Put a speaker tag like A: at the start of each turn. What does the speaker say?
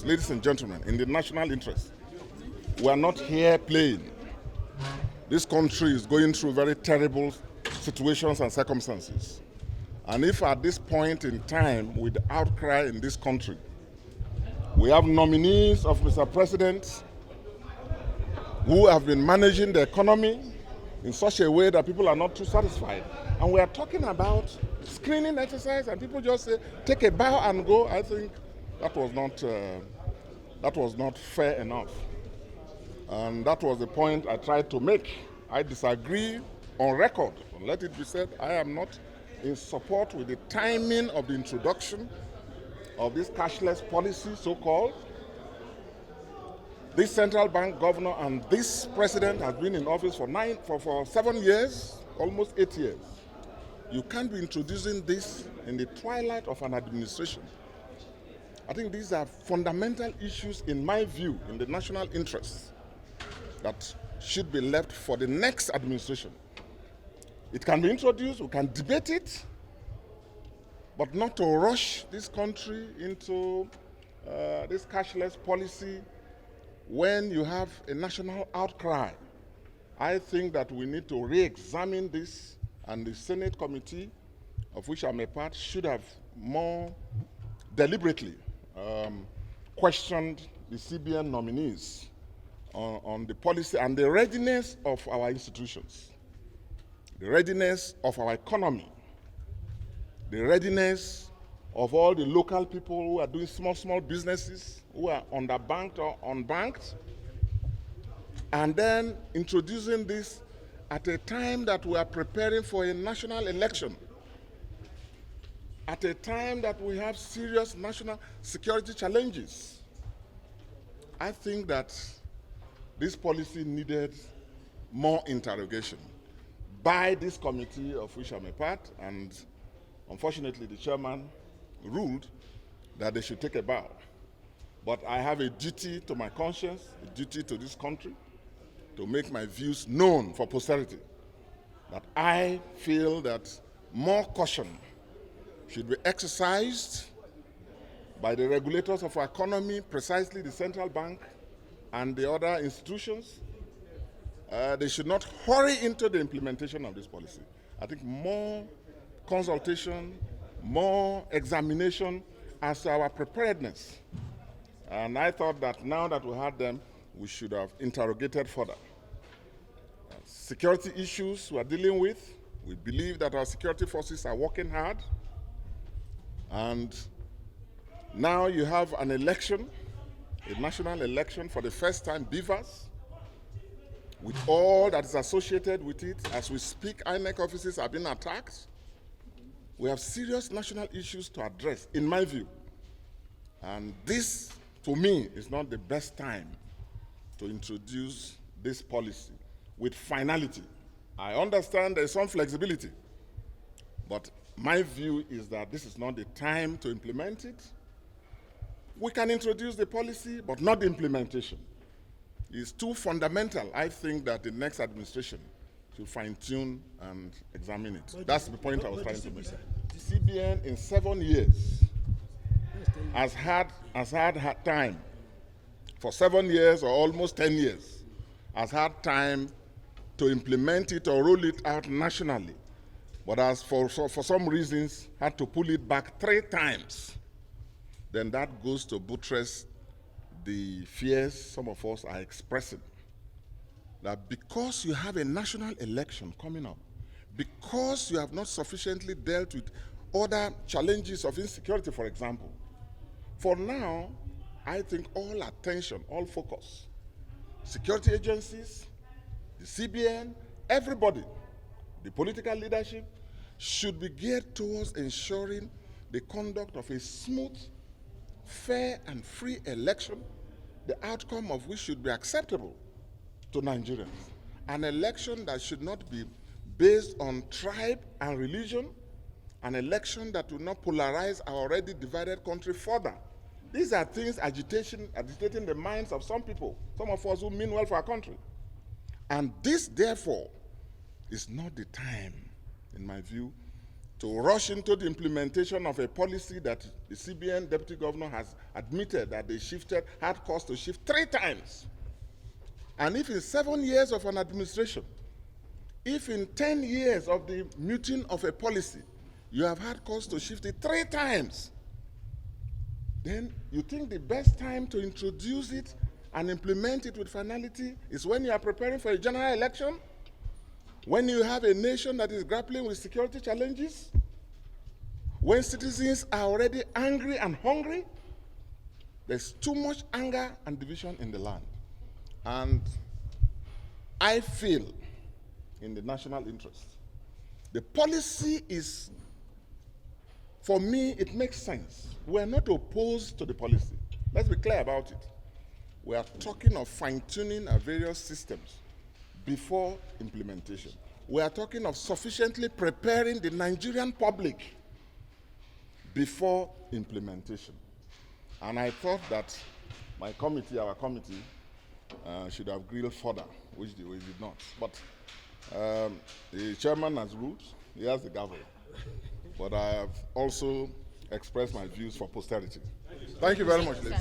A: ladies and gentlemen, in the national interest. We are not here playing. This country is going through very terrible situations and circumstances. And if at this point in time, with the outcry in this country, we have nominees of Mr. President who have been managing the economy in such a way that people are not too satisfied. And we are talking about screening exercise and people just say, take a bow and go. I think that was not fair enough. And that was the point I tried to make. I disagree on record. Let it be said, I am not in support with the timing of the introduction of this cashless policy, so-called. This central bank governor and this president has been in office for 7 years, almost 8 years. You can't be introducing this in the twilight of an administration. I think these are fundamental issues, in my view, in the national interest that should be left for the next administration. It can be introduced, we can debate it, but not to rush this country into this cashless policy when you have a national outcry. I think that we need to re-examine this, and the Senate committee, of which I'm a part, should have more deliberately questioned the CBN nominees on the policy and the readiness of our institutions, the readiness of our economy, the readiness of all the local people who are doing small businesses, who are underbanked or unbanked, and then introducing this at a time that we are preparing for a national election, at a time that we have serious national security challenges. I think that this policy needed more interrogation by this committee, of which I'm a part, and unfortunately the chairman ruled that they should take a bow. But I have a duty to my conscience, a duty to this country, to make my views known for posterity, that I feel that more caution should be exercised by the regulators of our economy, precisely the central bank and the other institutions. They should not hurry into the implementation of this policy. I think more consultation, more examination as to our preparedness. And I thought that now that we had them, we should have interrogated further. Security issues we are dealing with, we believe that our security forces are working hard. And now you have an election, a national election for the first time, BVAS, with all that is associated with it. As we speak, INEC offices are being attacked. We have serious national issues to address, in my view. And this, to me, is not the best time to introduce this policy with finality. I understand there is some flexibility, but my view is that this is not the time to implement it. We can introduce the policy, but not the implementation. It's too fundamental. I think that the next administration should fine-tune and examine it. That's the point I was trying to make. The CBN in 7 years has had time, for 7 years or almost 10 years, has had time to implement it or roll it out nationally, but as for some reasons had to pull it back 3 times. Then that goes to buttress the fears some of us are expressing, that because you have a national election coming up, because you have not sufficiently dealt with other challenges of insecurity, for example, for now, I think all attention, all focus, security agencies, the CBN, everybody, the political leadership, should be geared towards ensuring the conduct of a smooth, fair and free election, the outcome of which should be acceptable to Nigerians. An election that should not be based on tribe and religion, an election that will not polarize our already divided country further. These are things agitating the minds of some people, some of us who mean well for our country. And this, therefore, is not the time, in my view, to rush into the implementation of a policy that the CBN deputy governor has admitted that they had cause to shift 3 times. And if in 7 years of an administration, if in 10 years of the muting of a policy, you have had cause to shift it 3 times, then you think the best time to introduce it and implement it with finality is when you are preparing for a general election? When you have a nation that is grappling with security challenges? When citizens are already angry and hungry? There's too much anger and division in the land. And I feel in the national interest. The policy is, for me, it makes sense. We're not opposed to the policy. Let's be clear about it. We are talking of fine-tuning our various systems before implementation. We are talking of sufficiently preparing the Nigerian public before implementation. And I thought that my committee, our committee, should have grilled further, which they did not. But the chairman has ruled, he has the gavel. But I have also expressed my views for posterity. Thank you very much, ladies.